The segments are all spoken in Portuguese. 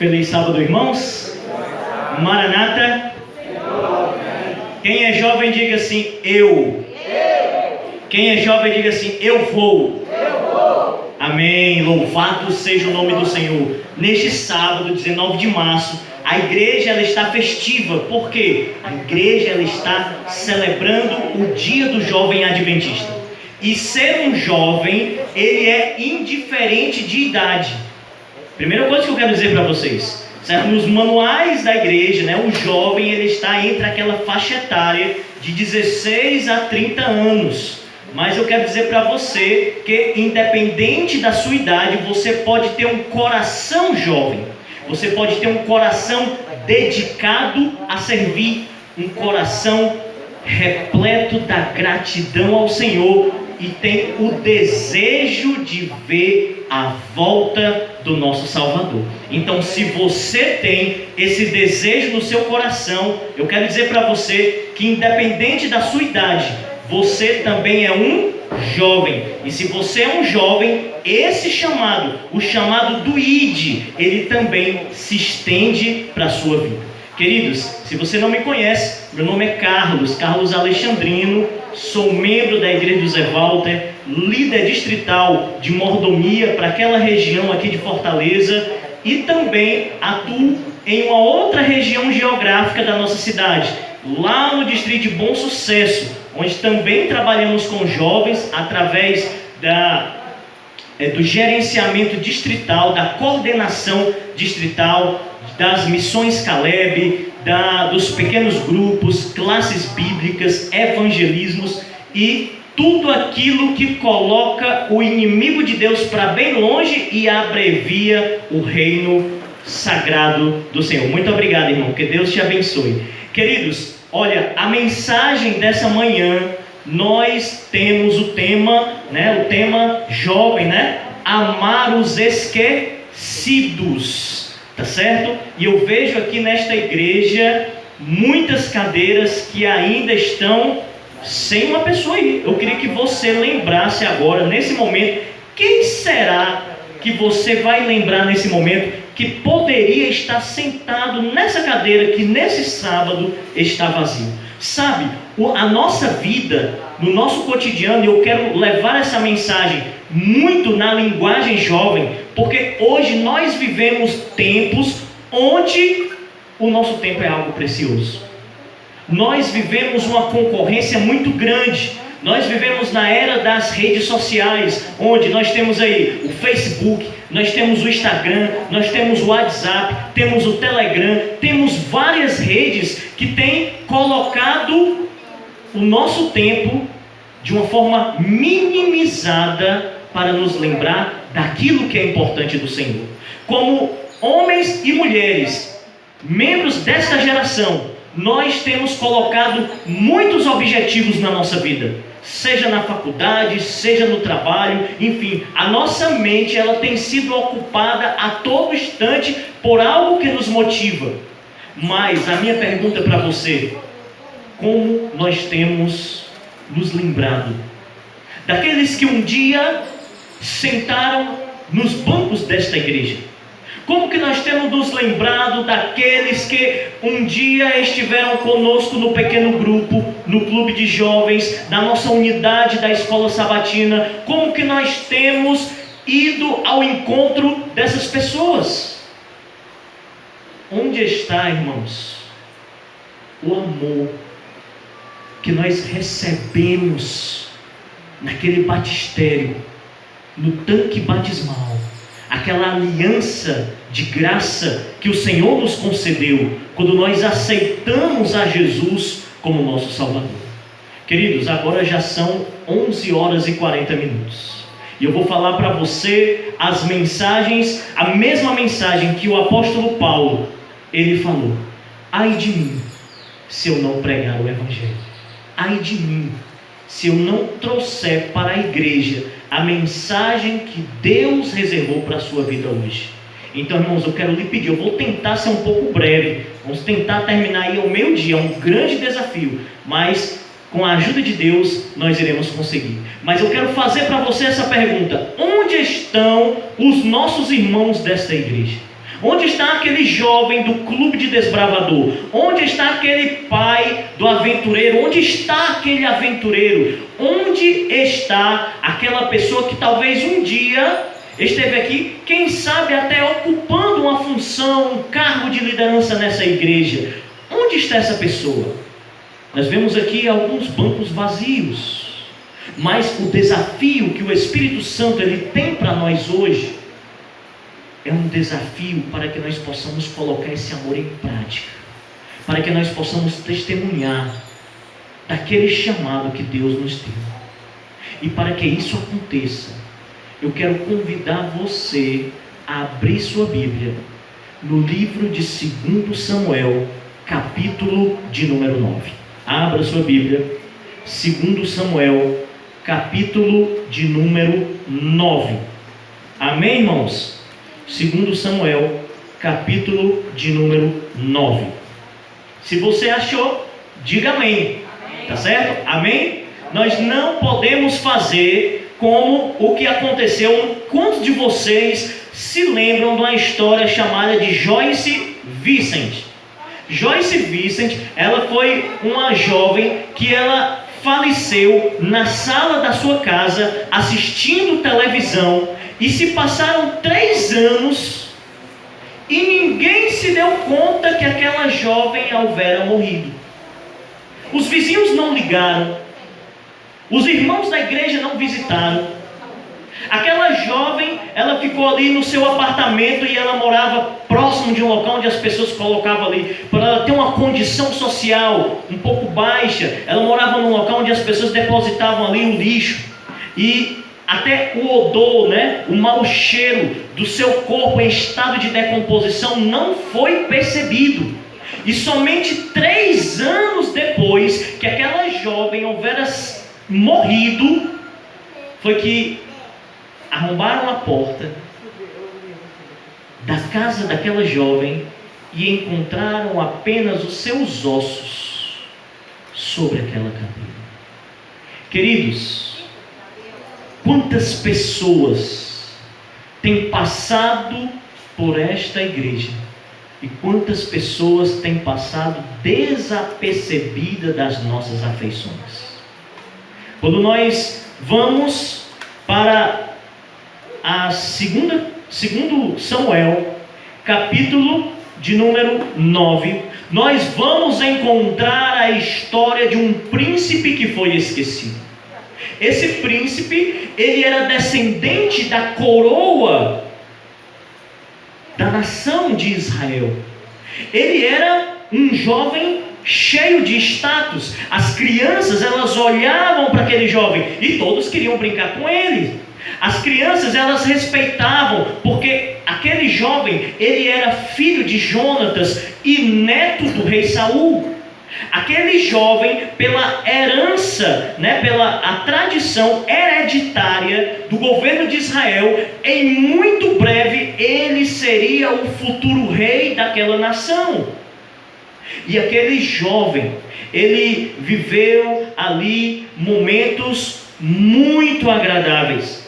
Feliz sábado, irmãos. Maranata. Quem é jovem, diga assim, eu. Quem é jovem, diga assim, eu vou. Amém. Louvado seja o nome do Senhor. Neste sábado, 19 de março, a igreja ela está festiva. Por quê? A igreja ela está celebrando o dia do jovem adventista. E ser um jovem, ele é indiferente de idade. Primeira coisa que eu quero dizer para vocês, certo? Nos manuais da igreja, né, o jovem ele está entre aquela faixa etária de 16 a 30 anos. Mas eu quero dizer para você que, independente da sua idade, você pode ter um coração jovem. Você pode ter um coração dedicado a servir, um coração repleto da gratidão ao Senhor e tem o desejo de ver a volta do nosso Salvador. Então, se você tem esse desejo no seu coração, eu quero dizer para você que, independente da sua idade, você também é um jovem. E se você é um jovem, esse chamado, o chamado do ID, ele também se estende para a sua vida. Queridos, se você não me conhece, meu nome é Carlos Alexandrino, sou membro da Igreja do Zé Walter, líder distrital de mordomia para aquela região aqui de Fortaleza e também atuo em uma outra região geográfica da nossa cidade, lá no distrito de Bom Sucesso, onde também trabalhamos com jovens através do gerenciamento distrital, da coordenação distrital, das missões Caleb, dos pequenos grupos, classes bíblicas, evangelismos e tudo aquilo que coloca o inimigo de Deus para bem longe e abrevia o reino sagrado do Senhor. Muito obrigado, irmão, que Deus te abençoe. Queridos, olha, a mensagem dessa manhã, nós temos o tema jovem, né? Amar os esquecidos. Tá certo? E eu vejo aqui nesta igreja muitas cadeiras que ainda estão sem uma pessoa aí. Eu queria que você lembrasse agora, nesse momento, quem será que você vai lembrar nesse momento que poderia estar sentado nessa cadeira que nesse sábado está vazio? Sabe, a nossa vida, no nosso cotidiano, eu quero levar essa mensagem muito na linguagem jovem, porque hoje nós vivemos tempos onde o nosso tempo é algo precioso. Nós vivemos uma concorrência muito grande. Nós vivemos na era das redes sociais, onde nós temos aí o Facebook, nós temos o Instagram, nós temos o WhatsApp, temos o Telegram, temos várias redes que têm colocado o nosso tempo de uma forma minimizada para nos lembrar daquilo que é importante do Senhor. Como homens e mulheres, membros desta geração, nós temos colocado muitos objetivos na nossa vida, seja na faculdade, seja no trabalho, enfim, a nossa mente ela tem sido ocupada a todo instante por algo que nos motiva. Mas a minha pergunta para você, como nós temos nos lembrado daqueles que um dia sentaram nos bancos desta igreja? Como que nós temos nos lembrado daqueles que um dia estiveram conosco no pequeno grupo, no clube de jovens, na nossa unidade da escola sabatina? Como que nós temos ido ao encontro dessas pessoas? Onde está, irmãos, o amor que nós recebemos naquele batistério, no tanque batismal, aquela aliança de graça que o Senhor nos concedeu quando nós aceitamos a Jesus como nosso Salvador? Queridos, agora já são 11 horas e 40 minutos e eu vou falar para você as mensagens, a mesma mensagem que o apóstolo Paulo ele falou: ai de mim se eu não pregar o Evangelho, ai de mim se eu não trouxer para a igreja a mensagem que Deus reservou para a sua vida hoje. Então, irmãos, eu quero lhe pedir, eu vou tentar ser um pouco breve, vamos tentar terminar aí ao meio-dia, é um grande desafio, mas com a ajuda de Deus nós iremos conseguir. Mas eu quero fazer para você essa pergunta: onde estão os nossos irmãos desta igreja? Onde está aquele jovem do clube de desbravador? Onde está aquele pai do aventureiro? Onde está aquele aventureiro? Onde está aquela pessoa que talvez um dia esteve aqui, quem sabe até ocupando uma função, um cargo de liderança nessa igreja? Onde está essa pessoa? Nós vemos aqui alguns bancos vazios, mas o desafio que o Espírito Santo ele tem para nós hoje é um desafio para que nós possamos colocar esse amor em prática, para que nós possamos testemunhar daquele chamado que Deus nos deu. E para que isso aconteça, eu quero convidar você a abrir sua Bíblia no livro de 2 Samuel, capítulo de número 9. Abra sua Bíblia, 2 Samuel, capítulo de número 9. Amém, irmãos? 2 Samuel, capítulo de número 9. Se você achou, diga amém. Tá certo? Amém? Nós não podemos fazer como o que aconteceu. Quantos de vocês se lembram de uma história chamada de Joyce Vicent? Joyce Vicent, ela foi uma jovem que ela faleceu na sala da sua casa assistindo televisão, e se passaram 3 anos e ninguém se deu conta que aquela jovem houvera morrido. Os vizinhos não ligaram, os irmãos da igreja não visitaram. Aquela jovem, ela ficou ali no seu apartamento e ela morava próximo de um local onde as pessoas colocavam ali, para ela ter uma condição social um pouco baixa. Ela morava num local onde as pessoas depositavam ali o lixo, e até o odor, o mau cheiro do seu corpo em estado de decomposição não foi percebido. E somente 3 anos depois que aquela jovem houvera morrido, foi que arrombaram a porta da casa daquela jovem e encontraram apenas os seus ossos sobre aquela cadeira. Queridos, quantas pessoas têm passado por esta igreja e quantas pessoas têm passado desapercebidas das nossas afeições? Quando nós vamos para a 2 Samuel, capítulo de número 9, nós vamos encontrar a história de um príncipe que foi esquecido. Esse príncipe, ele era descendente da coroa da nação de Israel. Ele era um jovem cheio de status. As crianças, elas olhavam para aquele jovem e todos queriam brincar com ele. As crianças, elas respeitavam, porque aquele jovem, ele era filho de Jonatas e neto do rei Saul. Aquele jovem, pela herança, pela a tradição hereditária do governo de Israel, em muito breve ele seria o futuro rei daquela nação. E aquele jovem, ele viveu ali momentos muito agradáveis.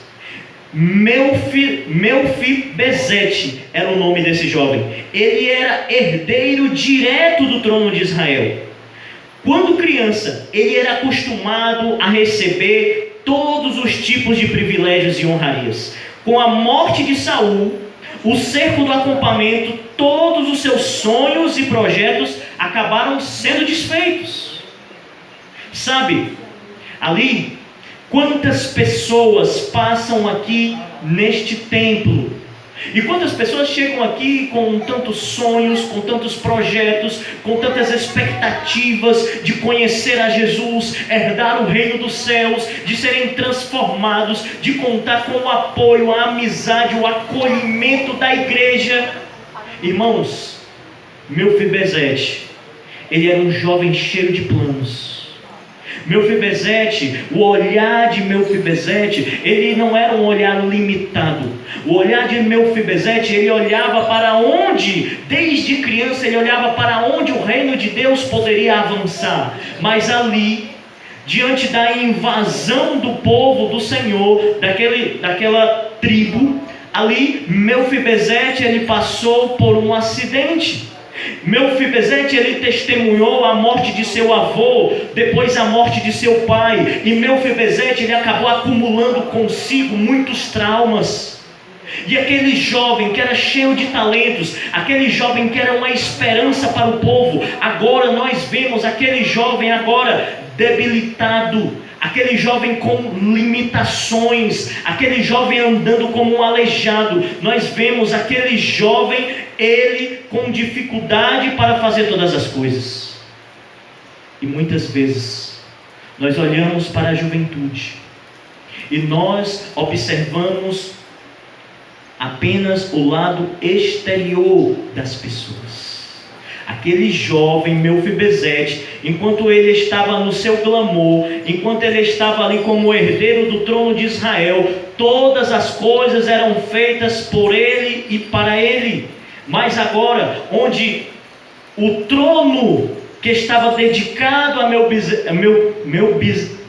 Mefibosete era o nome desse jovem. Ele era herdeiro direto do trono de Israel. Quando criança, ele era acostumado a receber todos os tipos de privilégios e honrarias. Com a morte de Saul, o cerco do acampamento, todos os seus sonhos e projetos acabaram sendo desfeitos. Sabe, ali, quantas pessoas passam aqui neste templo, e quantas pessoas chegam aqui com tantos sonhos, com tantos projetos, com tantas expectativas de conhecer a Jesus, herdar o reino dos céus, de serem transformados, de contar com o apoio, a amizade, o acolhimento da igreja. Irmãos, Mefibosete, ele era um jovem cheio de planos. Mefibosete, o olhar de Mefibosete, ele não era um olhar limitado. O olhar de Mefibosete, ele olhava para onde, desde criança, ele olhava para onde o reino de Deus poderia avançar. Mas ali, diante da invasão do povo do Senhor, daquela tribo, ali Melfibesete, ele passou por um acidente. Melfibesete, ele testemunhou a morte de seu avô, depois a morte de seu pai, e Melfibesete, ele acabou acumulando consigo muitos traumas. E aquele jovem que era cheio de talentos, aquele jovem que era uma esperança para o povo, agora nós vemos aquele jovem agora debilitado, aquele jovem com limitações, aquele jovem andando como um aleijado. Nós vemos aquele jovem, ele com dificuldade para fazer todas as coisas. E muitas vezes nós olhamos para a juventude e nós observamos apenas o lado exterior das pessoas. Aquele jovem Melfibesete, enquanto ele estava no seu glamour, enquanto ele estava ali como herdeiro do trono de Israel, todas as coisas eram feitas por ele e para ele. Mas agora, onde o trono que estava dedicado a Melfibesete,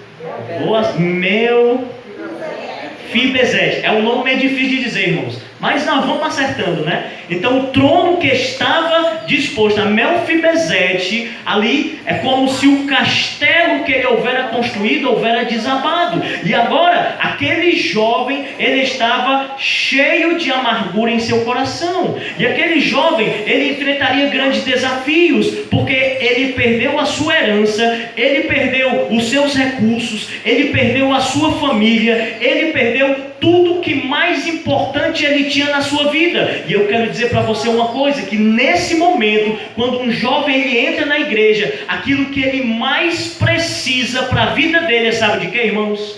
é um nome meio difícil de dizer, irmãos, mas nós vamos acertando, né? Então o trono que estava disposto a Melfibesete, ali é como se o castelo que ele houvera construído houvera desabado. E agora aquele jovem, ele estava cheio de amargura em seu coração. E aquele jovem, ele enfrentaria grandes desafios, porque ele perdeu a sua herança, ele perdeu os seus recursos, ele perdeu a sua família, ele perdeu tudo que mais importante ele tinha na sua vida. E eu quero dizer para você uma coisa, que nesse momento, quando um jovem ele entra na igreja, aquilo que ele mais precisa para a vida dele, sabe de quê, irmãos?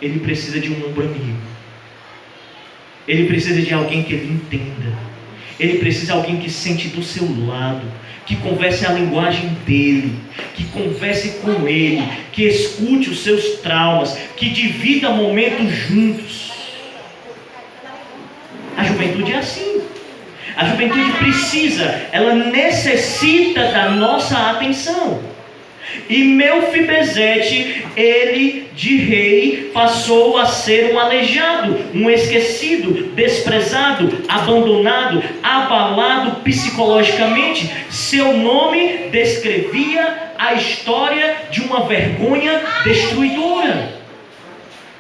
Ele precisa de um ombro amigo. Ele precisa de alguém que ele entenda. Ele precisa de alguém que sente do seu lado, que converse a linguagem dele, que converse com ele, que escute os seus traumas, que divida momentos juntos. A juventude é assim. A juventude precisa, ela necessita da nossa atenção. E Melfibesete, ele de rei passou a ser um aleijado, um esquecido, desprezado, abandonado, abalado psicologicamente. Seu nome descrevia a história de uma vergonha destruidora.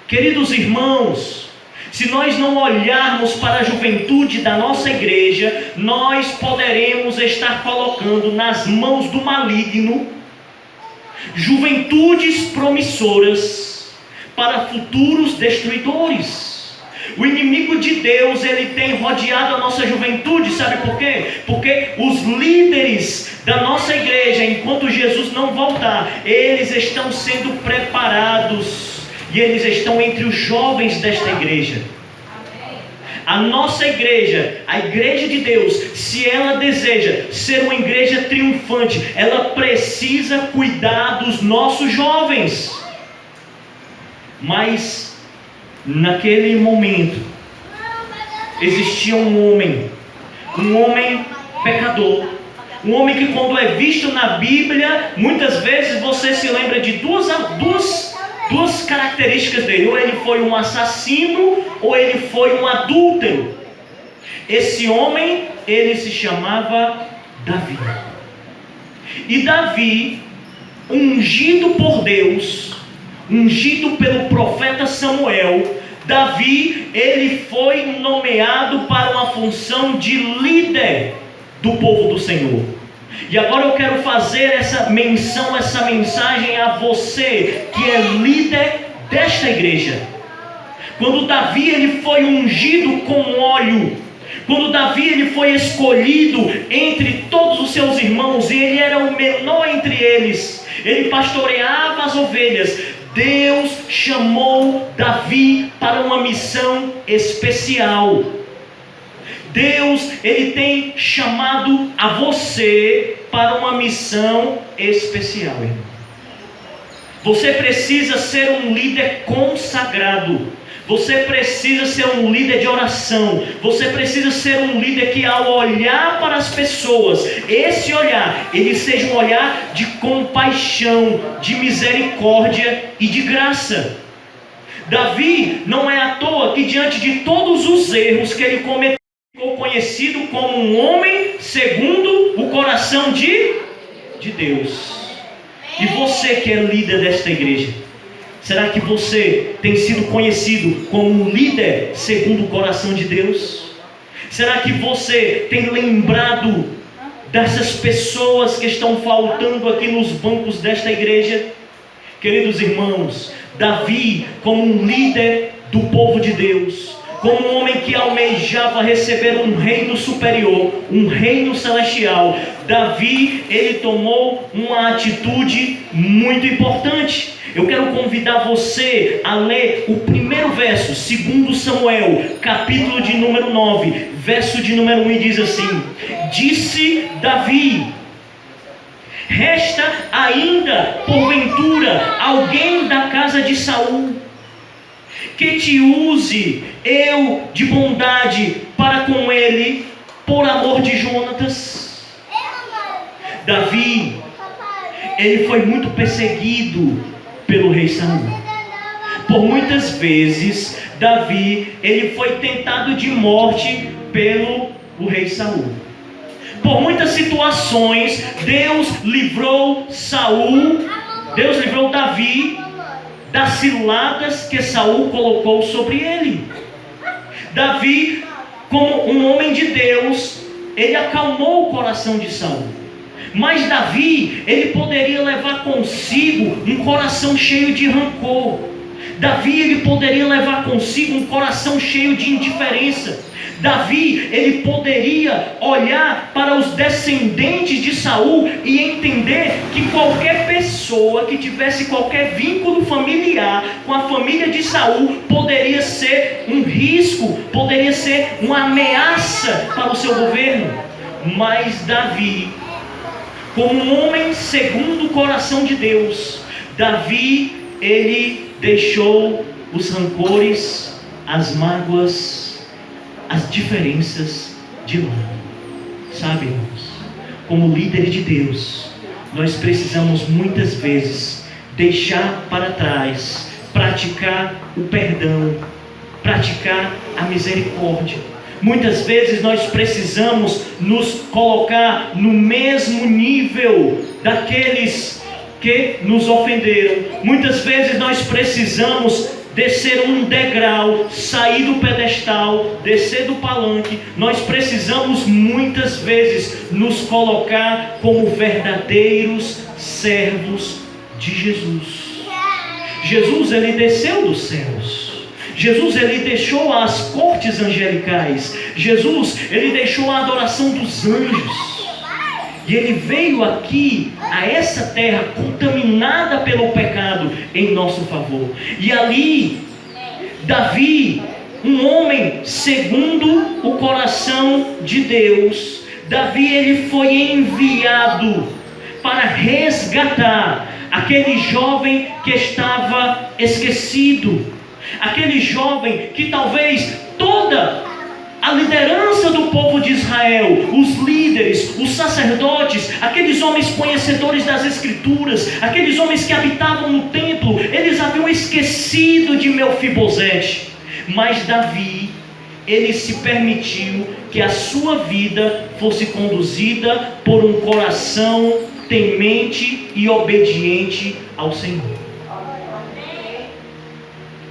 Queridos irmãos, se nós não olharmos para a juventude da nossa igreja, nós poderemos estar colocando nas mãos do maligno juventudes promissoras para futuros destruidores. O inimigo de Deus, ele tem rodeado a nossa juventude, sabe por quê? Porque os líderes da nossa igreja, enquanto Jesus não voltar, eles estão sendo preparados e eles estão entre os jovens desta igreja. A nossa igreja, a igreja de Deus, se ela deseja ser uma igreja triunfante, ela precisa cuidar dos nossos jovens. Mas naquele momento existia um homem pecador, um homem que, quando é visto na Bíblia, muitas vezes você se lembra de duas características dele: ou ele foi um assassino, ou ele foi um adúltero. Esse homem, ele se chamava Davi. E Davi, ungido por Deus, ungido pelo profeta Samuel, Davi, ele foi nomeado para uma função de líder do povo do Senhor. E agora eu quero fazer essa mensagem a você que é líder desta igreja. Quando Davi, ele foi ungido com óleo, quando Davi, ele foi escolhido entre todos os seus irmãos, e ele era o menor entre eles, ele pastoreava as ovelhas. Deus chamou Davi para uma missão especial. Deus, ele tem chamado a você para uma missão especial, irmão. Você precisa ser um líder consagrado. Você precisa ser um líder de oração. Você precisa ser um líder que, ao olhar para as pessoas, esse olhar, ele seja um olhar de compaixão, de misericórdia e de graça. Davi não é à toa que diante de todos os erros que ele cometeu, ficou conhecido como um homem segundo o coração de Deus. E você que é líder desta igreja, será que você tem sido conhecido como um líder segundo o coração de Deus? Será que você tem lembrado dessas pessoas que estão faltando aqui nos bancos desta igreja? Queridos irmãos, Davi, como um líder do povo de Deus, como um homem que almejava receber um reino superior, um reino celestial, Davi, ele tomou uma atitude muito importante. Eu quero convidar você a ler o primeiro verso, 2 Samuel, capítulo de número 9, verso de número 1, e diz assim: disse Davi: resta ainda, porventura, alguém da casa de Saul, que te use eu de bondade para com ele, por amor de Jonatas. Davi, ele foi muito perseguido pelo rei Saul. Por muitas vezes, Davi, ele foi tentado de morte pelo rei Saul. Por muitas situações, Deus livrou Davi das ciladas que Saul colocou sobre ele. Davi, como um homem de Deus, ele acalmou o coração de Saul. Mas Davi, ele poderia levar consigo um coração cheio de rancor. Davi, ele poderia levar consigo um coração cheio de indiferença. Davi, ele poderia olhar para os descendentes de Saul e entender que qualquer pessoa que tivesse qualquer vínculo familiar com a família de Saul poderia ser um risco, poderia ser uma ameaça para o seu governo. Mas Davi, como um homem segundo o coração de Deus, Davi, ele deixou os rancores, as mágoas, as diferenças de lado. Sabe, irmãos, como líderes de Deus, nós precisamos muitas vezes deixar para trás, praticar o perdão, praticar a misericórdia. Muitas vezes nós precisamos nos colocar no mesmo nível daqueles que nos ofenderam. Muitas vezes nós precisamos descer um degrau, sair do pedestal, descer do palanque. Nós precisamos muitas vezes nos colocar como verdadeiros servos de Jesus. Jesus, ele desceu dos céus. Jesus, ele deixou as cortes angelicais. Jesus, ele deixou a adoração dos anjos. E ele veio aqui, a essa terra contaminada pelo pecado, em nosso favor. E ali, Davi, um homem segundo o coração de Deus, Davi, ele foi enviado para resgatar aquele jovem que estava esquecido. Aquele jovem que talvez toda a liderança do povo de Israel, os líderes, os sacerdotes, aqueles homens conhecedores das Escrituras, aqueles homens que habitavam no templo, eles haviam esquecido de Mefibosete. Mas Davi, ele se permitiu que a sua vida fosse conduzida por um coração temente e obediente ao Senhor.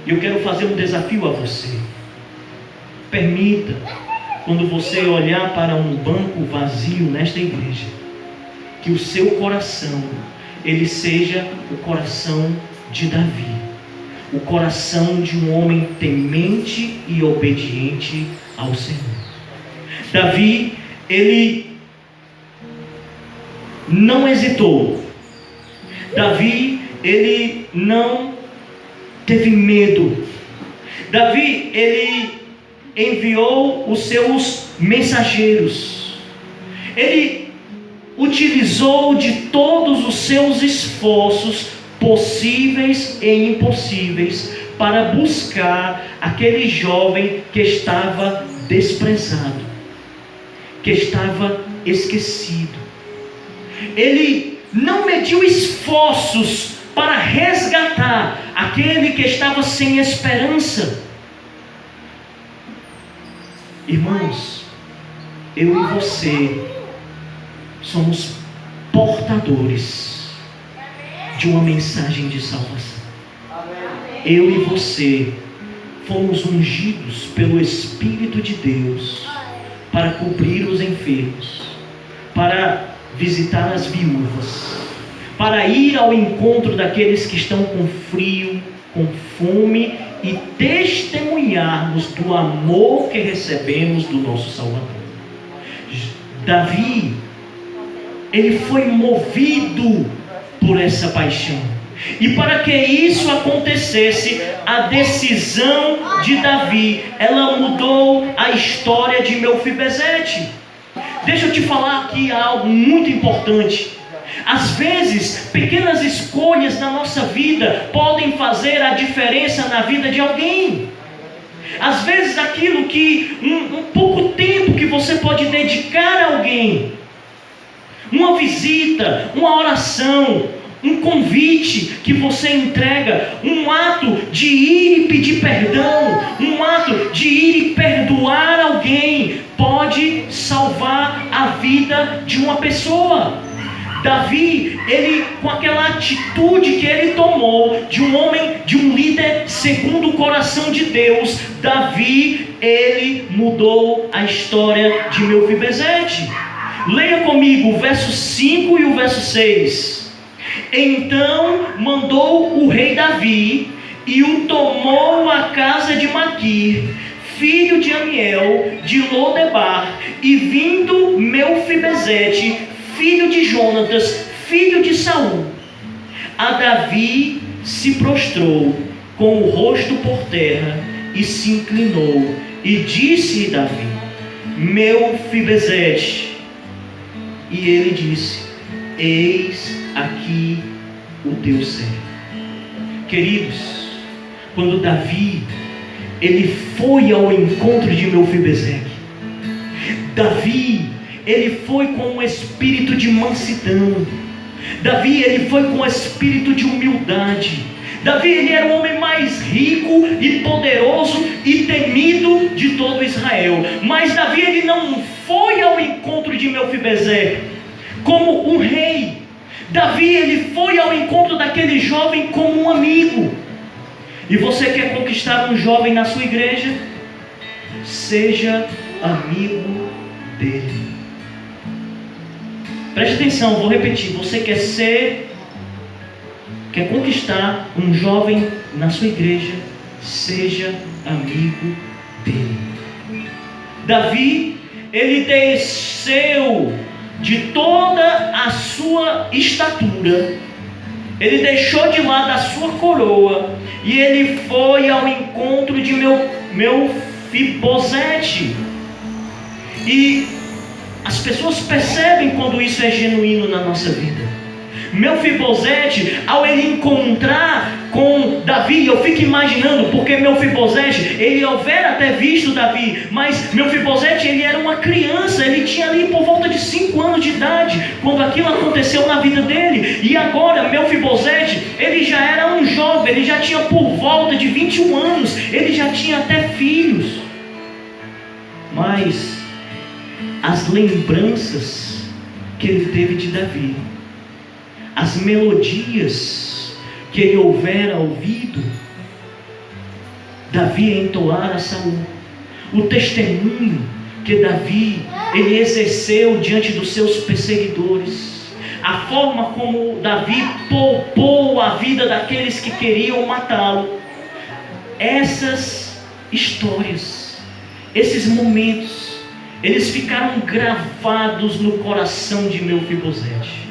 Eu quero fazer um desafio a você. Permita, quando você olhar para um banco vazio nesta igreja, que o seu coração, ele seja o coração de Davi, o coração de um homem temente e obediente ao Senhor. Davi, ele não hesitou. Davi, ele não teve medo. Davi, ele enviou os seus mensageiros. Ele utilizou de todos os seus esforços possíveis e impossíveis para buscar aquele jovem que estava desprezado, que estava esquecido. Ele não mediu esforços para resgatar aquele que estava sem esperança. Irmãos, eu e você somos portadores de uma mensagem de salvação. Eu e você fomos ungidos pelo Espírito de Deus para cobrir os enfermos, para visitar as viúvas, para ir ao encontro daqueles que estão com frio, com fome, e testemunharmos do amor que recebemos do nosso Salvador. Davi, ele foi movido por essa paixão. E para que isso acontecesse, a decisão de Davi, ela mudou a história de Mefibosete. Deixa eu te falar aqui algo muito importante. Às vezes, pequenas escolhas na nossa vida podem fazer a diferença na vida de alguém. Às vezes, aquilo que um pouco tempo que você pode dedicar a alguém, uma visita, uma oração, um convite que você entrega, um ato de ir e pedir perdão, um ato de ir e perdoar alguém, pode salvar a vida de uma pessoa. Davi, ele, com aquela atitude que ele tomou, de um homem, de um líder segundo o coração de Deus, Davi, ele mudou a história de Mefibosete. Leia comigo o verso 5 e o verso 6. Então mandou o rei Davi e o tomou à casa de Maquir, filho de Amiel, de Lodebar, e vindo Mefibosete, filho de Jonatas, filho de Saul, a Davi se prostrou com o rosto por terra e se inclinou, e disse Davi: Mefibosete. E ele disse: eis aqui o teu servo. Queridos, quando Davi, ele foi ao encontro de Mefibosete, Davi, ele foi com um espírito de mansidão. Davi, ele foi com um espírito de humildade. Davi, ele era o homem mais rico e poderoso e temido de todo Israel. Mas Davi, ele não foi ao encontro de Mefibosete como um rei. Davi, ele foi ao encontro daquele jovem como um amigo. E você quer conquistar um jovem na sua igreja? Seja amigo dele. Preste atenção, vou repetir. Você quer conquistar um jovem na sua igreja? Seja amigo dele. Davi, ele desceu de toda a sua estatura, ele deixou de lado a sua coroa, e ele foi ao encontro de Mefibosete. E as pessoas percebem quando isso é genuíno na nossa vida. Mefibosete, ao ele encontrar com Davi, eu fico imaginando, porque Mefibosete, ele houvera até visto Davi, mas Mefibosete, ele era uma criança, ele tinha ali por volta de 5 anos de idade, quando aquilo aconteceu na vida dele. E agora, Mefibosete, ele já era um jovem, ele já tinha por volta de 21 anos, ele já tinha até filhos. Mas as lembranças que ele teve de Davi, as melodias que ele houvera ouvido Davi entoar a Saul, o testemunho que Davi ele exerceu diante dos seus perseguidores, a forma como Davi poupou a vida daqueles que queriam matá-lo, essas histórias, esses momentos, eles ficaram gravados no coração de Mefibosete.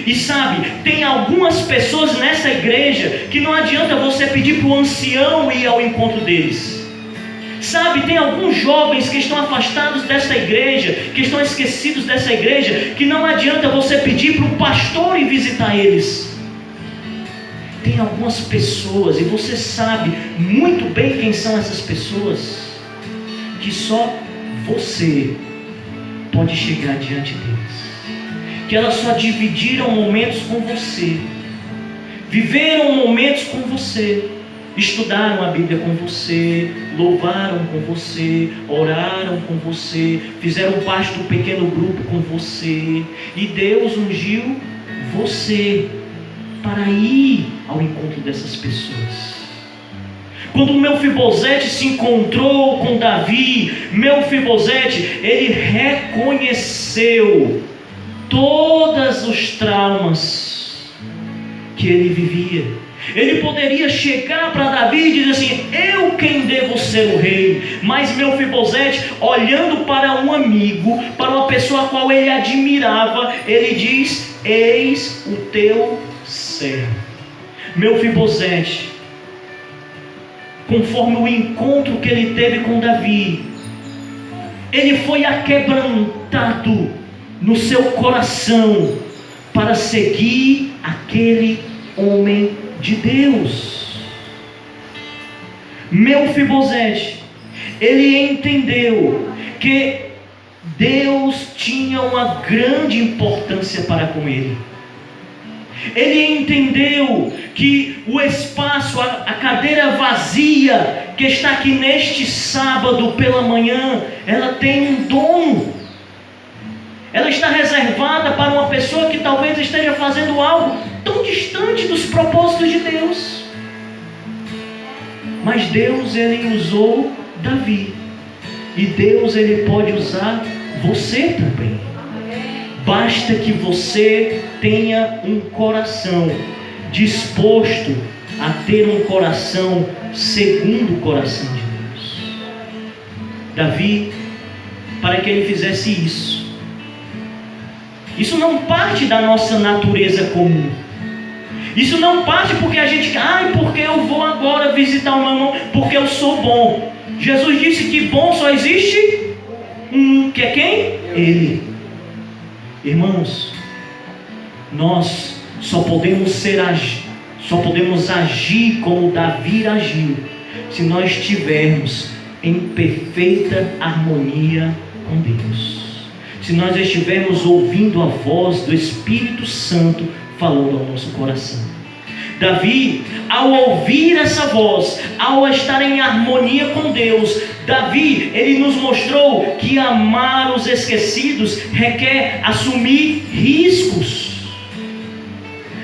E sabe, tem algumas pessoas nessa igreja que não adianta você pedir para o ancião ir ao encontro deles. Sabe, tem alguns jovens que estão afastados dessa igreja, que estão esquecidos dessa igreja, que não adianta você pedir para o pastor ir visitar eles. Tem algumas pessoas, e você sabe muito bem quem são essas pessoas, que só você pode chegar diante deles, que elas só dividiram momentos com você, viveram momentos com você, estudaram a Bíblia com você, louvaram com você, oraram com você, fizeram parte do pequeno grupo com você, e Deus ungiu você para ir ao encontro dessas pessoas. Quando Mefibosete se encontrou com Davi, Mefibosete, ele reconheceu todos os traumas que ele vivia. Ele poderia chegar para Davi e dizer assim: eu quem devo ser o rei. Mas Mefibosete, olhando para um amigo, para uma pessoa a qual ele admirava, ele diz: eis o teu servo. Mefibosete, conforme o encontro que ele teve com Davi, ele foi aquebrantado no seu coração para seguir aquele homem de Deus. Mefibosete, ele entendeu que Deus tinha uma grande importância para com ele. Ele entendeu que o espaço, a cadeira vazia que está aqui neste sábado pela manhã, ela tem um dono. Ela está reservada para uma pessoa que talvez esteja fazendo algo tão distante dos propósitos de Deus. Mas Deus, ele usou Davi. E Deus, ele pode usar você também. Basta que você tenha um coração disposto a ter um coração segundo o coração de Deus. Davi, para que ele fizesse isso não parte da nossa natureza comum. Isso não parte porque a gente, porque eu vou agora visitar o meu irmão, porque eu sou bom. Jesus disse que bom só existe um, que é quem? Ele. Irmãos, nós só podemos agir como Davi agiu, se nós estivermos em perfeita harmonia com Deus. Se nós estivermos ouvindo a voz do Espírito Santo falando ao nosso coração. Davi, ao ouvir essa voz, ao estar em harmonia com Deus, Davi, ele nos mostrou que amar os esquecidos requer assumir riscos.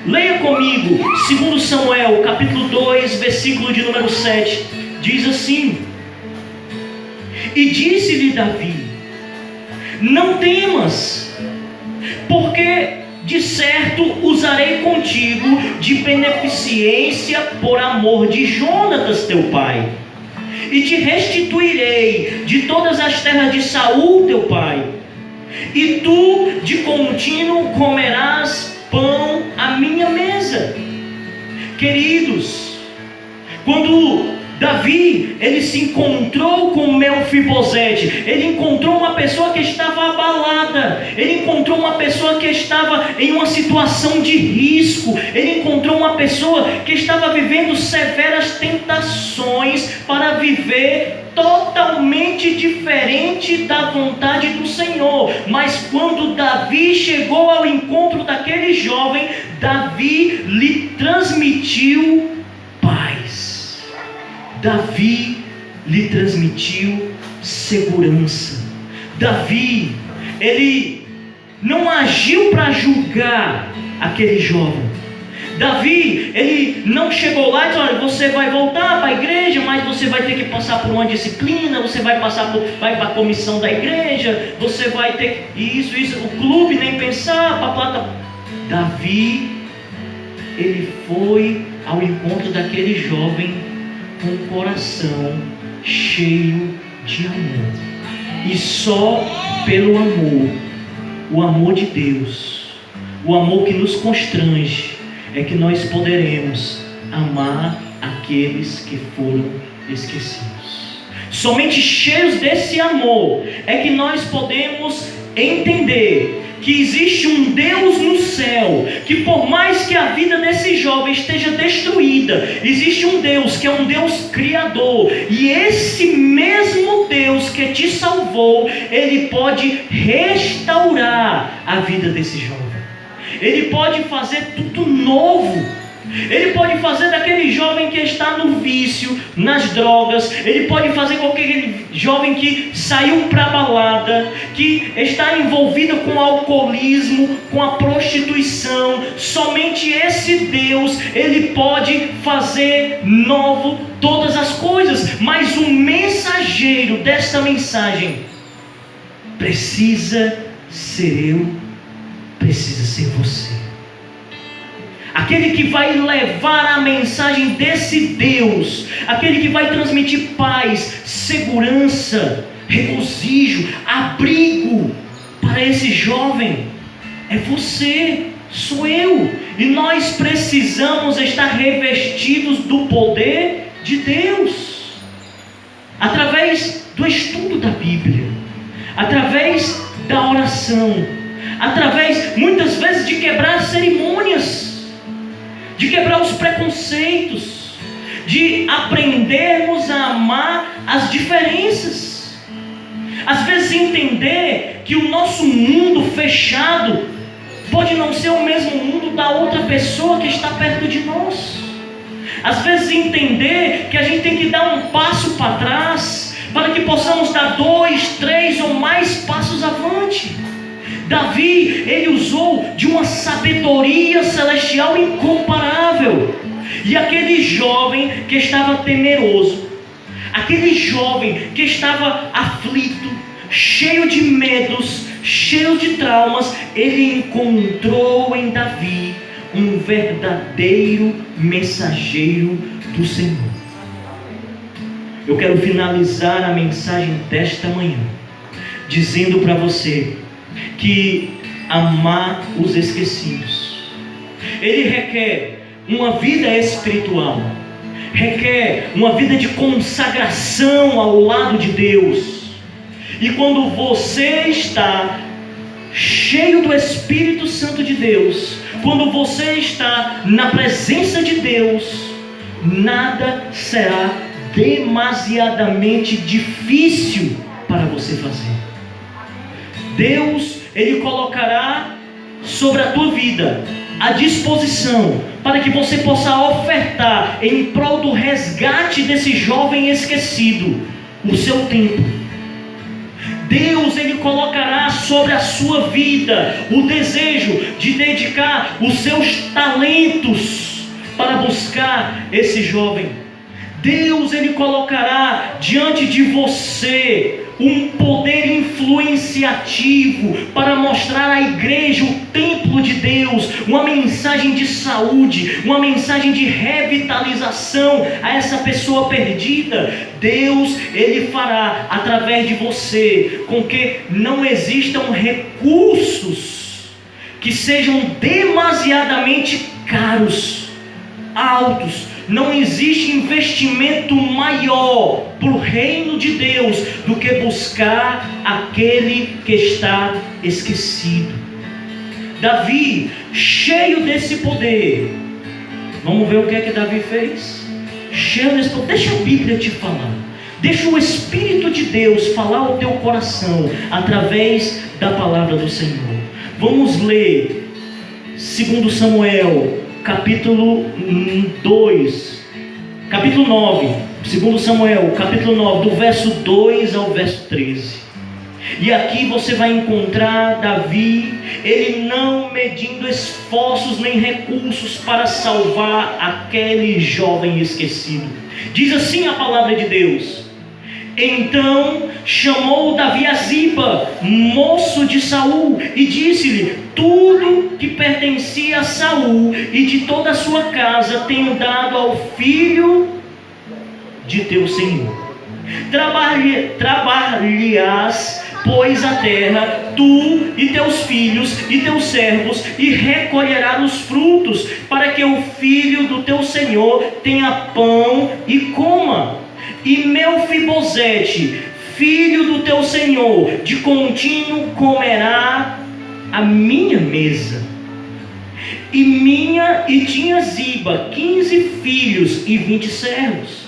Leia comigo, 2 Samuel, capítulo 2, versículo de número 7, diz assim: e disse-lhe Davi: não temas, porque de certo usarei contigo de beneficência por amor de Jonatas teu pai, e te restituirei de todas as terras de Saul teu pai, e tu de contínuo comerás pão à minha mesa. Queridos, quando Davi, ele se encontrou com Mefibosete, ele encontrou uma pessoa que estava abalada, ele encontrou uma pessoa que estava em uma situação de risco, ele encontrou uma pessoa que estava vivendo severas tentações para viver totalmente diferente da vontade do Senhor. Mas quando Davi chegou ao encontro daquele jovem, Davi lhe transmitiu paz. Davi lhe transmitiu segurança. Davi, ele não agiu para julgar aquele jovem. Davi, ele não chegou lá e disse: olha, você vai voltar para a igreja, mas você vai ter que passar por uma disciplina, você vai vai para a comissão da igreja, você vai ter isso, o clube, nem pensar, papá. Davi, ele foi ao encontro daquele jovem com o coração cheio de amor. E só pelo amor, o amor de Deus, o amor que nos constrange, é que nós poderemos amar aqueles que foram esquecidos. Somente cheios desse amor é que nós podemos entender que existe um Deus no céu, que por mais que a vida desse jovem esteja destruída, existe um Deus que é um Deus criador, e esse mesmo Deus que te salvou, Ele pode restaurar a vida desse jovem. Ele pode fazer tudo novo Ele pode fazer daquele jovem que está no vício, nas drogas. Ele pode fazer com aquele jovem que saiu para a balada, que está envolvido com o alcoolismo, com a prostituição. Somente esse Deus, Ele pode fazer novo todas as coisas. Mas o mensageiro desta mensagem precisa ser eu, precisa ser você. Aquele que vai levar a mensagem desse Deus, aquele que vai transmitir paz, segurança, regozijo, abrigo para esse jovem, é você, sou eu. E nós precisamos estar revestidos do poder de Deus, através do estudo da Bíblia, através da oração, através muitas vezes de quebrar cerimônias, de quebrar os preconceitos, de aprendermos a amar as diferenças. Às vezes entender que o nosso mundo fechado pode não ser o mesmo mundo da outra pessoa que está perto de nós. Às vezes entender que a gente tem que dar um passo para trás, para que possamos dar 2, 3 ou mais passos avante. Davi, ele usou de uma sabedoria celestial incomparável. E aquele jovem que estava temeroso, aquele jovem que estava aflito, cheio de medos, cheio de traumas, ele encontrou em Davi um verdadeiro mensageiro do Senhor. Eu quero finalizar a mensagem desta manhã dizendo para você que amar os esquecidos, ele requer uma vida espiritual, requer uma vida de consagração ao lado de Deus. E quando você está cheio do Espírito Santo de Deus, quando você está na presença de Deus, nada será demasiadamente difícil para você fazer. Deus, Ele colocará sobre a tua vida a disposição para que você possa ofertar em prol do resgate desse jovem esquecido o seu tempo. Deus, Ele colocará sobre a sua vida o desejo de dedicar os seus talentos para buscar esse jovem. Deus, Ele colocará diante de você um poder influenciativo para mostrar à igreja, o templo de Deus, uma mensagem de saúde, uma mensagem de revitalização a essa pessoa perdida. Deus, Ele fará através de você com que não existam recursos que sejam demasiadamente caros, altos. Não existe investimento maior para o reino de Deus do que buscar aquele que está esquecido. Davi, cheio desse poder, vamos ver o que é que Davi fez? Cheio desse poder, deixa a Bíblia te falar, deixa o Espírito de Deus falar ao teu coração através da palavra do Senhor. Vamos ler 2 Samuel capítulo 2, capítulo 9, 2 Samuel, capítulo 9, do verso 2 ao verso 13. E aqui você vai encontrar Davi, ele não medindo esforços nem recursos para salvar aquele jovem esquecido. Diz assim a palavra de Deus: então chamou Davi a Ziba, moço de Saul, e disse-lhe: tudo que pertencia a Saul e de toda a sua casa tenho dado ao filho de teu senhor. Trabalharás, pois, a terra, tu e teus filhos e teus servos, e recolherás os frutos, para que o filho do teu senhor tenha pão e coma. E Mefibosete, filho do teu senhor, de contínuo comerá a minha mesa. E tinha Ziba 15 filhos e 20 servos.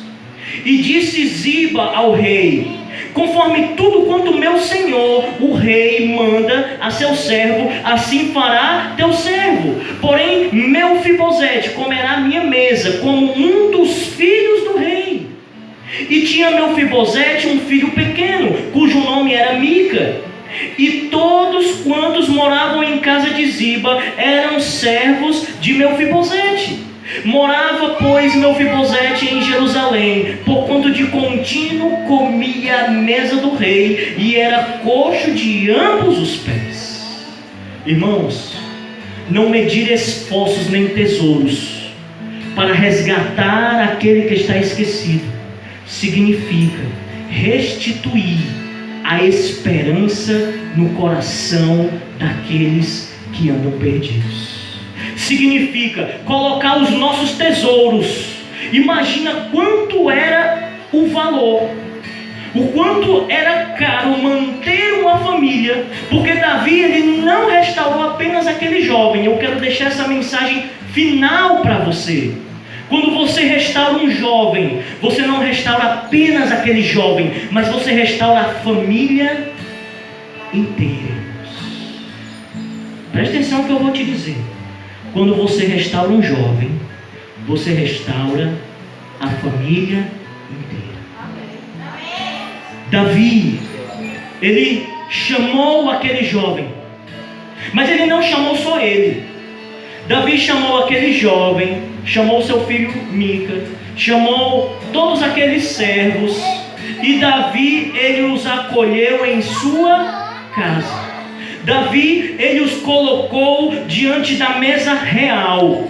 E disse Ziba ao rei: conforme tudo quanto meu senhor, o rei, manda a seu servo, assim fará teu servo. Porém, Mefibosete comerá à minha mesa, como um dos filhos do rei. E tinha Mefibosete um filho pequeno, cujo nome era Mica. E todos quantos moravam em casa de Ziba eram servos de Mefibosete. Morava, pois, Mefibosete em Jerusalém, porquanto de contínuo comia a mesa do rei, e era coxo de ambos os pés. Irmãos, não medir esforços nem tesouros para resgatar aquele que está esquecido, significa restituir a esperança no coração daqueles que andam perdidos. Significa colocar os nossos tesouros. Imagina quanto era o valor, o quanto era caro manter uma família, porque Davi, ele não restaurou apenas aquele jovem. Eu quero deixar essa mensagem final para você. Quando você restaura um jovem, você não restaura apenas aquele jovem, mas você restaura a família inteira. Presta atenção no que eu vou te dizer. Quando você restaura um jovem, você restaura a família inteira. Davi, ele chamou aquele jovem, mas ele não chamou só ele. Davi chamou aquele jovem, chamou seu filho Mica, chamou todos aqueles servos, e Davi, ele os acolheu em sua casa. Davi, ele os colocou diante da mesa real.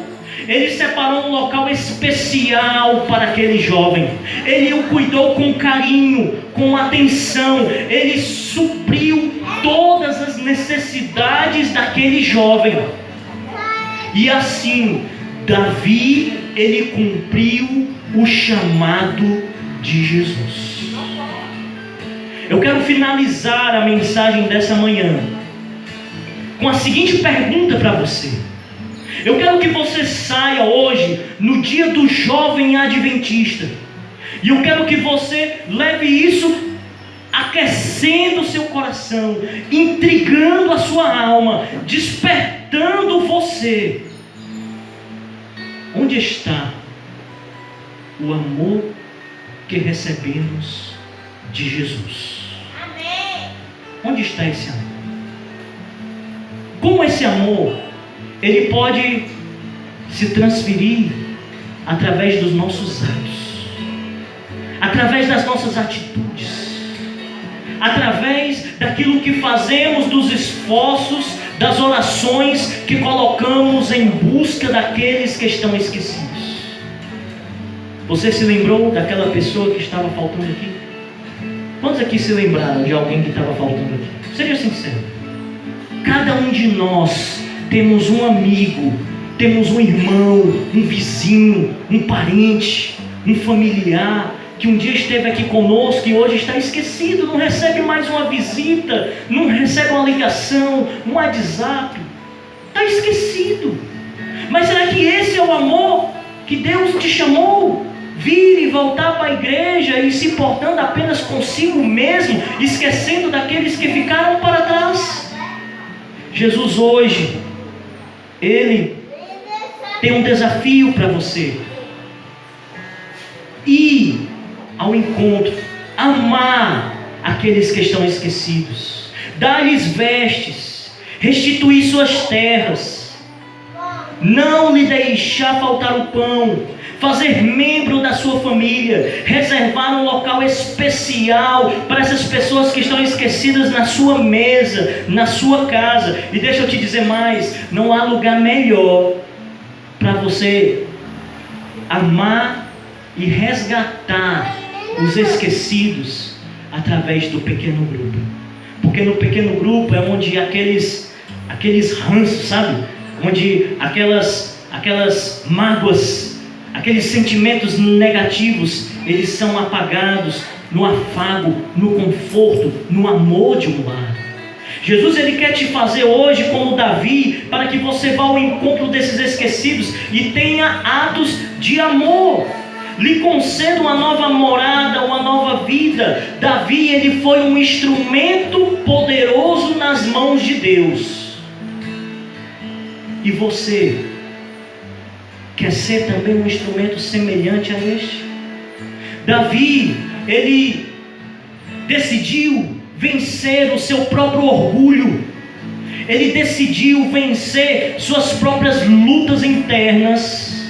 Ele separou um local especial para aquele jovem. Ele o cuidou com carinho, com atenção. Ele supriu todas as necessidades daquele jovem. E assim, Davi, ele cumpriu o chamado de Jesus. Eu quero finalizar a mensagem dessa manhã com a seguinte pergunta para você. Eu quero que você saia hoje, no dia do jovem adventista, e eu quero que você leve isso aquecendo o seu coração, intrigando a sua alma, despertando você. Onde está o amor que recebemos de Jesus? Amém. Onde está esse amor? Como esse amor, ele pode se transferir através dos nossos atos, através das nossas atitudes, através daquilo que fazemos, dos esforços, das orações que colocamos em busca daqueles que estão esquecidos. Você se lembrou daquela pessoa que estava faltando aqui? Quantos aqui se lembraram de alguém que estava faltando aqui? Seja sincero. Cada um de nós temos um amigo, temos um irmão, um vizinho, um parente, um familiar que um dia esteve aqui conosco e hoje está esquecido, não recebe mais uma visita, não recebe uma ligação, um WhatsApp, está esquecido. Mas será que esse é o amor que Deus te chamou? Vir e voltar para a igreja e se importando apenas consigo mesmo, esquecendo daqueles que ficaram para trás? Jesus hoje, Ele tem um desafio para você. Ir ao encontro, amar aqueles que estão esquecidos, dar-lhes vestes, restituir suas terras, não lhe deixar faltar o pão, fazer membro da sua família, reservar um local especial para essas pessoas que estão esquecidas na sua mesa, na sua casa. E deixa eu te dizer mais, não há lugar melhor para você amar e resgatar os esquecidos através do pequeno grupo. Porque no pequeno grupo é onde aqueles ranços, sabe? Onde aquelas mágoas, aqueles sentimentos negativos, eles são apagados no afago, no conforto, no amor de um lar. Jesus, ele quer te fazer hoje como Davi, para que você vá ao encontro desses esquecidos e tenha atos de amor. lhe concedo uma nova morada, uma nova vida. Davi, ele foi um instrumento poderoso nas mãos de Deus. E você quer ser também um instrumento semelhante a este? Davi, ele decidiu vencer o seu próprio orgulho. Ele decidiu vencer suas próprias lutas internas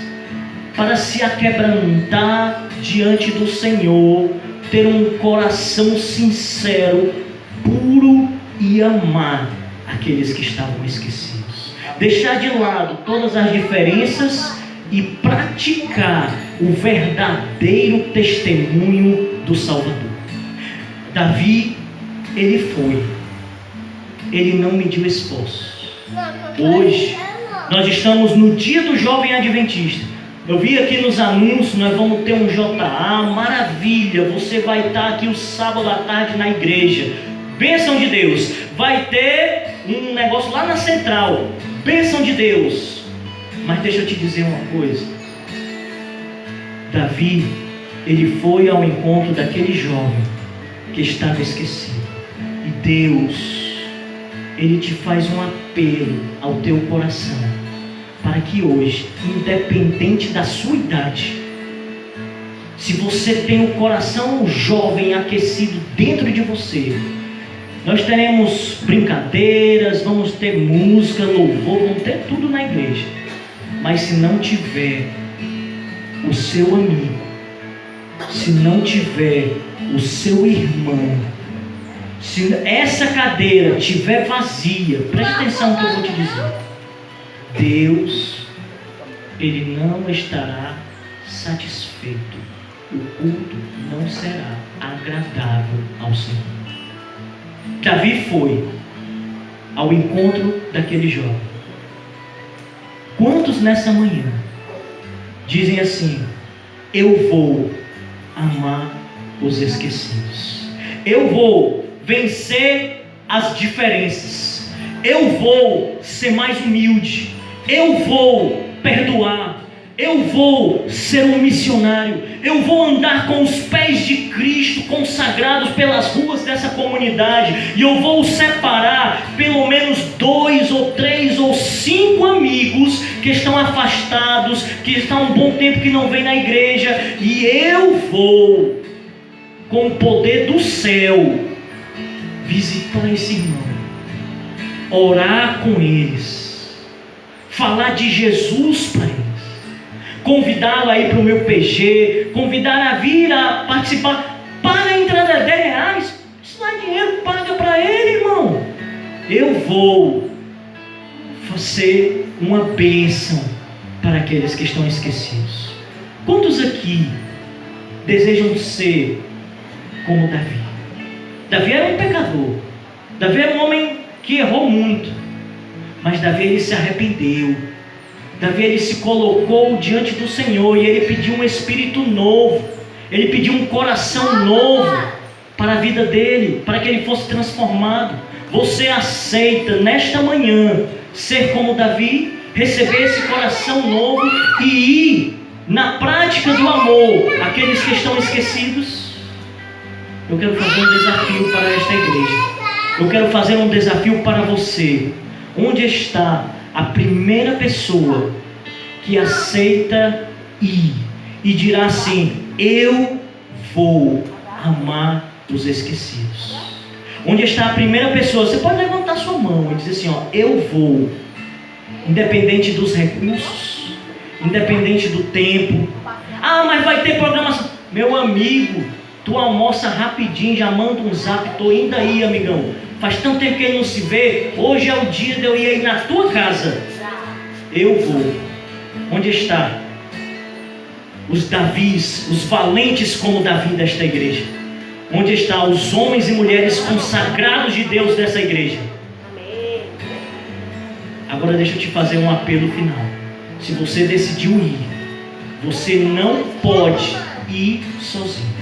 para se aquebrantar diante do Senhor, ter um coração sincero, puro e amar aqueles que estavam esquecidos. Deixar de lado todas as diferenças e praticar o verdadeiro testemunho do Salvador. Davi, ele não mediu esforço. Hoje, nós estamos no dia do jovem adventista. Eu vi aqui nos anúncios, nós vamos ter um JA, maravilha, você vai estar aqui o sábado à tarde na igreja, bênção de Deus. Vai ter um negócio lá na central, bênção de Deus. Mas deixa eu te dizer uma coisa. Davi, ele foi ao encontro daquele jovem que estava esquecido. E Deus, ele te faz um apelo ao teu coração, para que hoje, independente da sua idade, se você tem o coração jovem aquecido dentro de você, nós teremos brincadeiras, vamos ter música, louvor, vamos ter tudo na igreja. Mas se não tiver o seu amigo, se não tiver o seu irmão, se essa cadeira estiver vazia, preste atenção no que eu vou te dizer. Deus, ele não estará satisfeito. O culto não será agradável ao Senhor. Davi foi ao encontro daquele jovem. Quantos nessa manhã dizem assim: eu vou amar os esquecidos, eu vou vencer as diferenças, eu vou ser mais humilde, eu vou perdoar, eu vou ser um missionário, eu vou andar com os pés de Cristo consagrados pelas ruas dessa comunidade, e eu vou separar pelo menos 2 ou 3 ou 5 amigos que estão afastados, que estão há um bom tempo que não vêm na igreja, e eu vou, com o poder do céu, visitar esse irmão, orar com eles, falar de Jesus para eles, convidá-lo a ir para o meu PG, convidar a vir a participar. Paga a entrada R$10, isso não é dinheiro, paga para ele, irmão. Eu vou fazer uma bênção para aqueles que estão esquecidos. Quantos aqui desejam ser como Davi? Davi era um pecador, Davi era um homem que errou muito, mas Davi, ele se arrependeu. Davi, ele se colocou diante do Senhor e ele pediu um espírito novo, ele pediu um coração novo para a vida dele, para que ele fosse transformado. Você aceita nesta manhã ser como Davi, receber esse coração novo e ir na prática do amor àqueles que estão esquecidos? Eu quero fazer um desafio para esta igreja, eu quero fazer um desafio para você. Onde está a primeira pessoa que aceita ir e dirá assim: eu vou amar os esquecidos? Onde está a primeira pessoa? Você pode levantar sua mão e dizer assim: ó, eu vou, independente dos recursos, independente do tempo. Ah, mas vai ter programação. Meu amigo, tu almoça rapidinho, já manda um zap, tô indo aí, amigão. Faz tanto tempo que ele não se vê, hoje é o dia de eu ir aí na tua casa. Eu vou. Onde está os Davis, os valentes como Davi desta igreja? Onde estão os homens e mulheres consagrados de Deus dessa igreja? Agora deixa eu te fazer um apelo final. Se você decidiu ir, você não pode ir sozinho.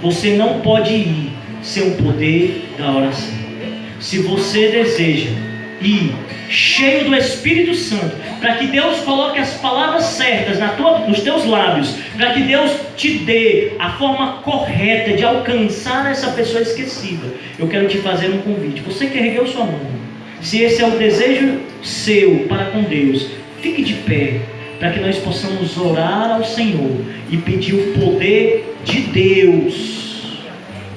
Você não pode ir sem o poder da oração. Se você deseja ir, cheio do Espírito Santo, para que Deus coloque as palavras certas nos teus lábios, para que Deus te dê a forma correta de alcançar essa pessoa esquecida. Eu quero te fazer um convite. Você que ergueu sua mão, se esse é o desejo seu para com Deus, fique de pé, para que nós possamos orar ao Senhor e pedir o poder de Deus.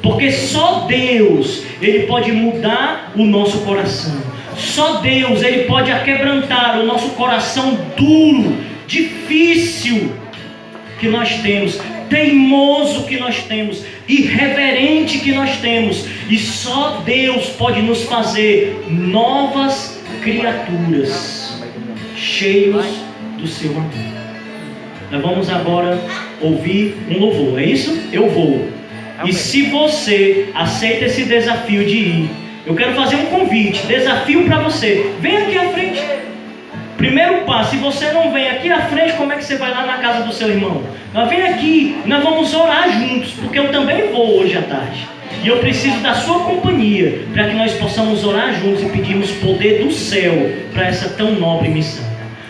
Porque só Deus, Ele pode mudar o nosso coração. Só Deus, Ele pode aquebrantar o nosso coração duro, difícil que nós temos, teimoso que nós temos, irreverente que nós temos. E só Deus pode nos fazer novas criaturas, cheios do seu amor. Nós vamos agora ouvir um louvor, é isso? Eu vou. E se você aceita esse desafio de ir, eu quero fazer um convite, desafio para você. Vem aqui à frente. Primeiro passo, se você não vem aqui à frente, como é que você vai lá na casa do seu irmão? Nós vem aqui, nós vamos orar juntos, porque eu também vou hoje à tarde. E eu preciso da sua companhia, para que nós possamos orar juntos e pedirmos poder do céu para essa tão nobre missão.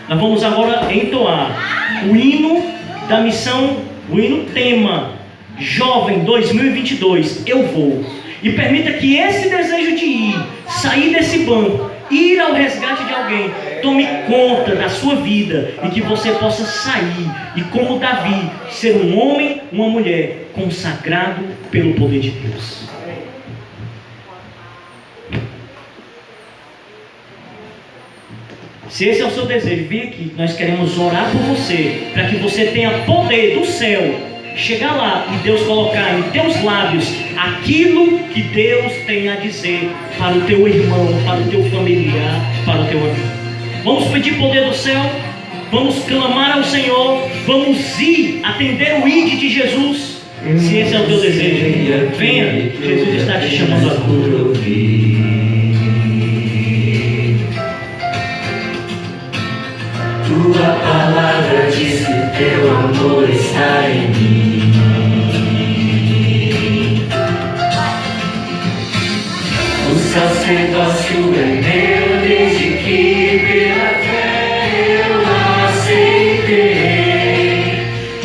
Nós vamos agora entoar o hino da missão, o hino tema Jovem 2022, eu vou. E permita que esse desejo de ir, sair desse banco, ir ao resgate de alguém, tome conta da sua vida e que você possa sair e, como Davi, ser um homem, uma mulher consagrado pelo poder de Deus. Se esse é o seu desejo, vem aqui, nós queremos orar por você, para que você tenha poder do céu. Chegar lá e Deus colocar em teus lábios aquilo que Deus tem a dizer para o teu irmão, para o teu familiar, para o teu amigo. Vamos pedir poder do céu, vamos clamar ao Senhor, vamos ir atender o ID de Jesus. Se esse é o teu desejo, venha, Jesus está te chamando agora. Tua palavra diz que teu amor está em mim. O sacerdócio é meu desde que pela fé eu aceitei.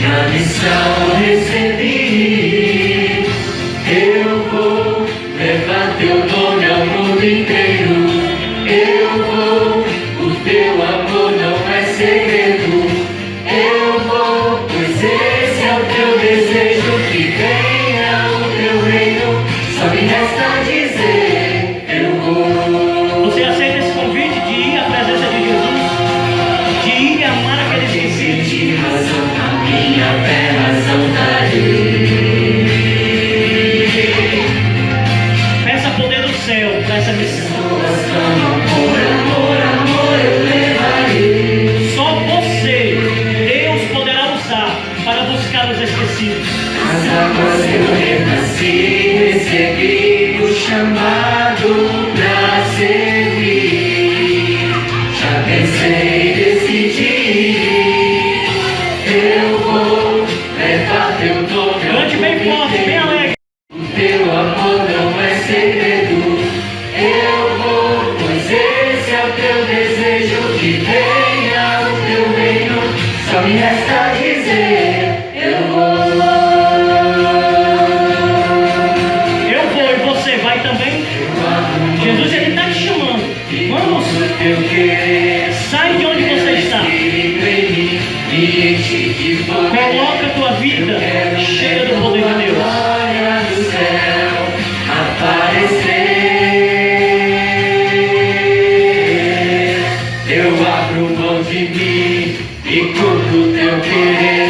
A missão recebi. Eu vou levar teu nome ao mundo inteiro. Eu vou, o teu amor não é segredo. Eu vou, pois esse é o teu desejo, que venha o teu reino. Só me resta dizer, eu vou. Você aceita esse convite de ir à presença de Jesus? De ir amar aqueles que de razão, a minha fé, razão darei. peça poder do céu para essa missão. Pessoas clamam por amor, amor eu levarei. Só você, Deus poderá usar para buscar os esquecidos. As águas eu renasci, recebi o chamado pra servir. Já pensei, decidi. Eu vou levar teu nome ao Cante bem forte, bem alegre. O teu amor não é segredo. Eu vou, pois esse é o teu desejo, que venha o teu reino. Só me resta dizer, eu vou. Eu vou e você vai também? Jesus, Ele está te chamando. Vamos, Eu querer, sai de onde você está. Espírito em mim, me enche de poder. Coloca a tua vida cheia do poder de Deus. Glória do céu aparecer. Eu abro mão de mim e cumpro o teu querer.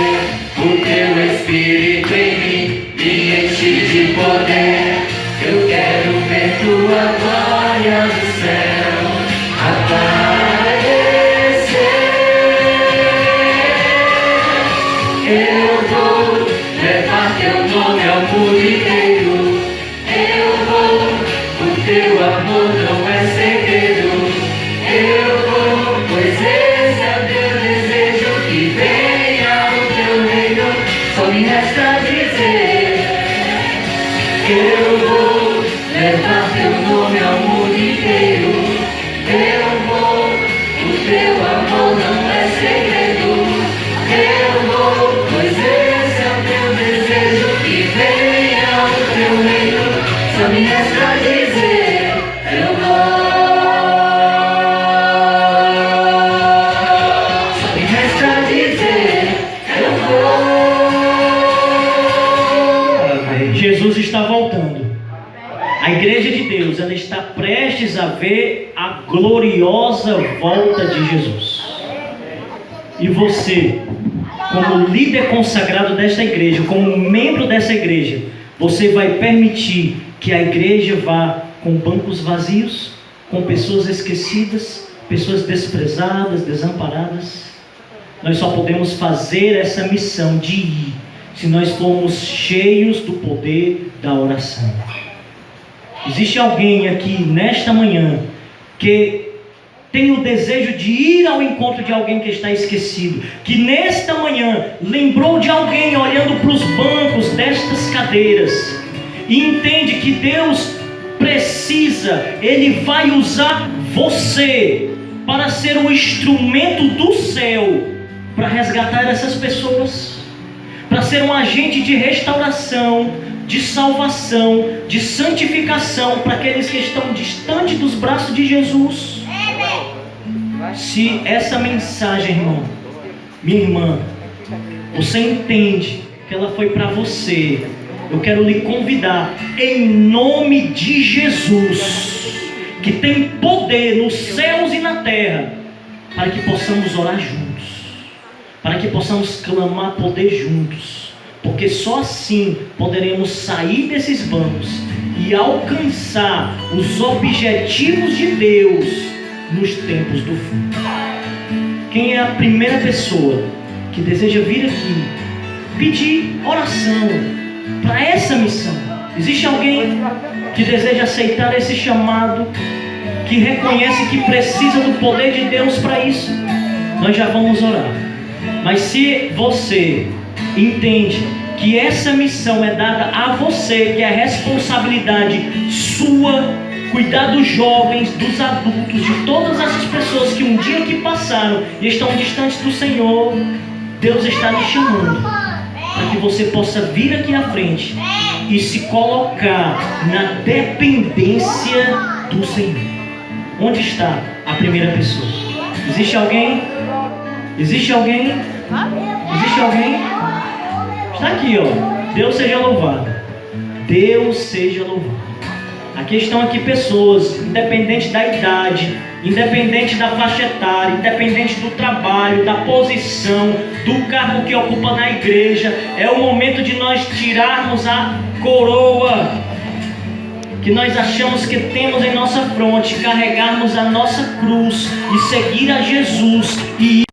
O teu Espírito em mim me enche de poder. Eu quero ver tua glória do céu aparecer. Eu vou levar teu nome ao mundo inteiro. Eu vou, o teu amor não é segredo. Eu vou, pois esse é o teu desejo, que venha o teu reino. Só me resta dizer, eu vou levar teu nome ao mundo inteiro. Eu ver a gloriosa volta de Jesus. E você, como líder consagrado desta igreja, como membro dessa igreja, você vai permitir que a igreja vá com bancos vazios, com pessoas esquecidas, pessoas desprezadas, desamparadas? Nós só podemos fazer essa missão de ir se nós formos cheios do poder da oração. Existe alguém aqui nesta manhã que tem o desejo de ir ao encontro de alguém que está esquecido, que nesta manhã lembrou de alguém olhando para os bancos destas cadeiras e entende que Deus precisa, Ele vai usar você para ser um instrumento do céu para resgatar essas pessoas, para ser um agente de restauração, de salvação, de santificação para aqueles que estão distantes dos braços de Jesus. Se essa mensagem, irmão, minha irmã, você entende que ela foi para você, eu quero lhe convidar, em nome de Jesus, que tem poder nos céus e na terra, para que possamos orar juntos, para que possamos clamar poder juntos, porque só assim poderemos sair desses bancos e alcançar os objetivos de Deus nos tempos do fim. Quem é a primeira pessoa que deseja vir aqui pedir oração para essa missão? Existe alguém que deseja aceitar esse chamado, que reconhece que precisa do poder de Deus para isso? Nós já vamos orar. Mas se você entende que essa missão é dada a você, que é responsabilidade sua, cuidar dos jovens, dos adultos, de todas essas pessoas que um dia aqui passaram e estão distantes do Senhor, Deus está lhe chamando para que você possa vir aqui à frente e se colocar na dependência do Senhor. Onde está a primeira pessoa? Existe alguém? Existe alguém? Existe alguém? Está aqui, ó. Deus seja louvado. Deus seja louvado. Aqui estão aqui pessoas, independente da idade, independente da faixa etária, independente do trabalho, da posição, do cargo que ocupa na igreja. É o momento de nós tirarmos a coroa que nós achamos que temos em nossa fronte, carregarmos a nossa cruz e seguir a Jesus. E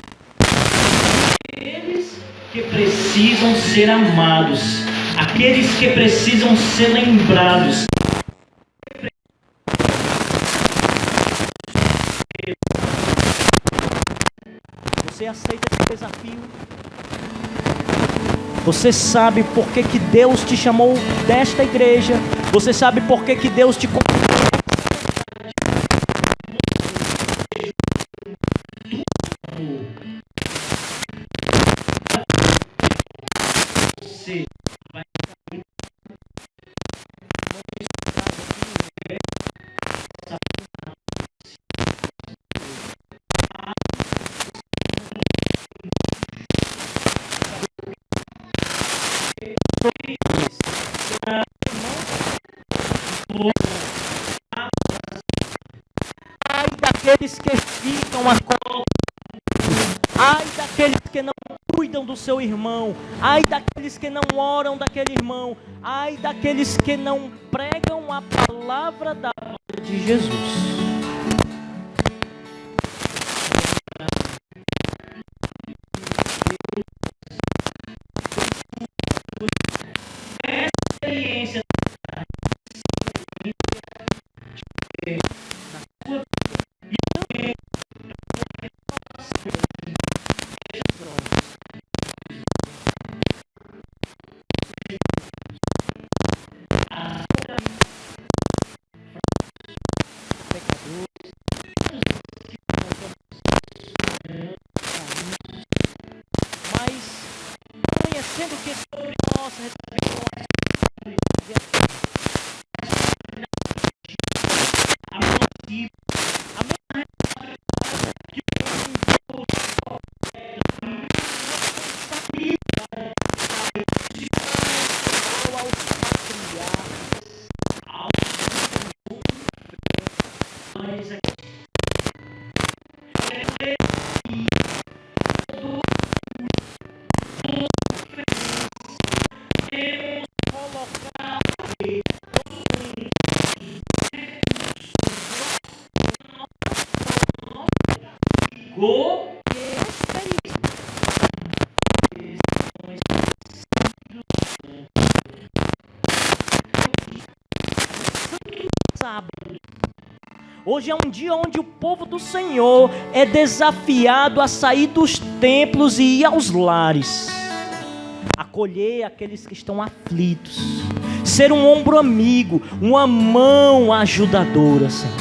aqueles que precisam ser amados, aqueles que precisam ser lembrados. Você aceita esse desafio? Você sabe por que Deus te chamou desta igreja? Você sabe por que Deus te convidou? Você vai ai daqueles que ficam a cola, ai daqueles que não cuidam do seu irmão, ai daqueles que não oram daquele irmão, ai daqueles que não pregam a palavra da volta de Jesus. Experiência conhecendo que sobre nós recebemos a mesma que aos patriarcas, aos chegou sábado. Hoje é um dia onde o povo do Senhor é desafiado a sair dos templos e ir aos lares, acolher aqueles que estão aflitos, ser um ombro amigo, uma mão ajudadora, Senhor.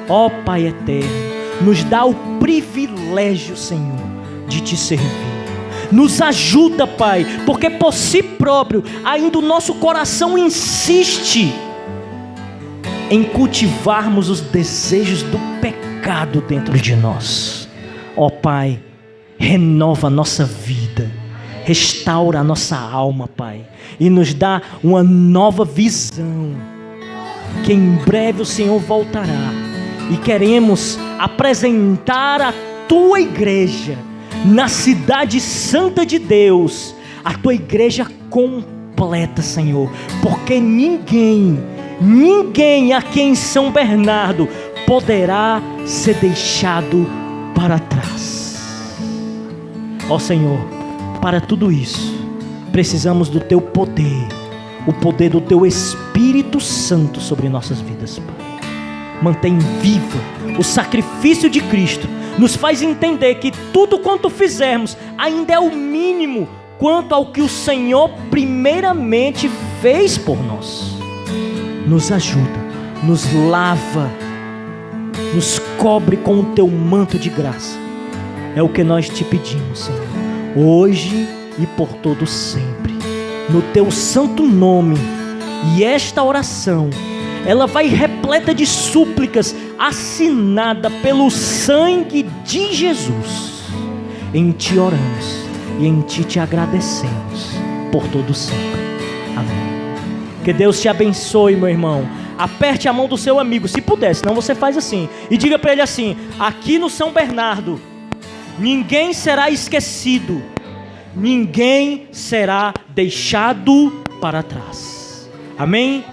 Ó Pai eterno, nos dá o privilégio, Senhor, de te servir. Nos ajuda, Pai, porque por si próprio ainda o nosso coração insiste em cultivarmos os desejos do pecado dentro de nós. Ó Pai, renova a nossa vida, restaura a nossa alma, Pai, e nos dá uma nova visão, que em breve o Senhor voltará, e queremos apresentar a Tua igreja na cidade santa de Deus, a Tua igreja completa, Senhor, porque ninguém aqui em São Bernardo poderá ser deixado para trás. Ó Senhor, para tudo isso precisamos do Teu poder, o poder do Teu Espírito Santo sobre nossas vidas, Pai. Mantém viva o sacrifício de Cristo, nos faz entender que tudo quanto fizermos ainda é o mínimo quanto ao que o Senhor primeiramente fez por nós. Nos ajuda, nos lava, nos cobre com o Teu manto de graça. É o que nós te pedimos, Senhor, hoje e por todo sempre, no Teu santo nome. E esta oração, ela vai repleta de súplicas, assinada pelo sangue de Jesus. Em Ti oramos e em Ti te agradecemos por todo sempre. Amém. Que Deus te abençoe, meu irmão. Aperte a mão do seu amigo, se puder, senão você faz assim, e diga para ele assim: aqui no São Bernardo, ninguém será esquecido, ninguém será deixado para trás. Amém?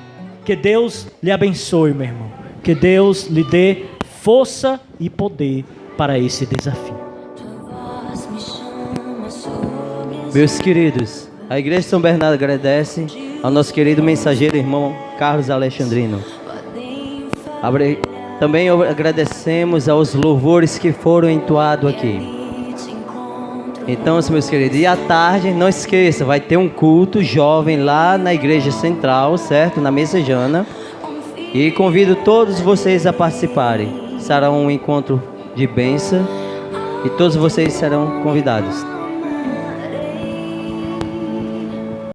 Que Deus lhe abençoe, meu irmão. Que Deus lhe dê força e poder para esse desafio. Meus queridos, a Igreja de São Bernardo agradece ao nosso querido mensageiro irmão Carlos Alexandrino. Também agradecemos aos louvores que foram entoados aqui. Então, meus queridos, e à tarde, não esqueça, vai ter um culto jovem lá na Igreja Central, certo? Na Messejana. E convido todos vocês a participarem. Será um encontro de bênção e todos vocês serão convidados.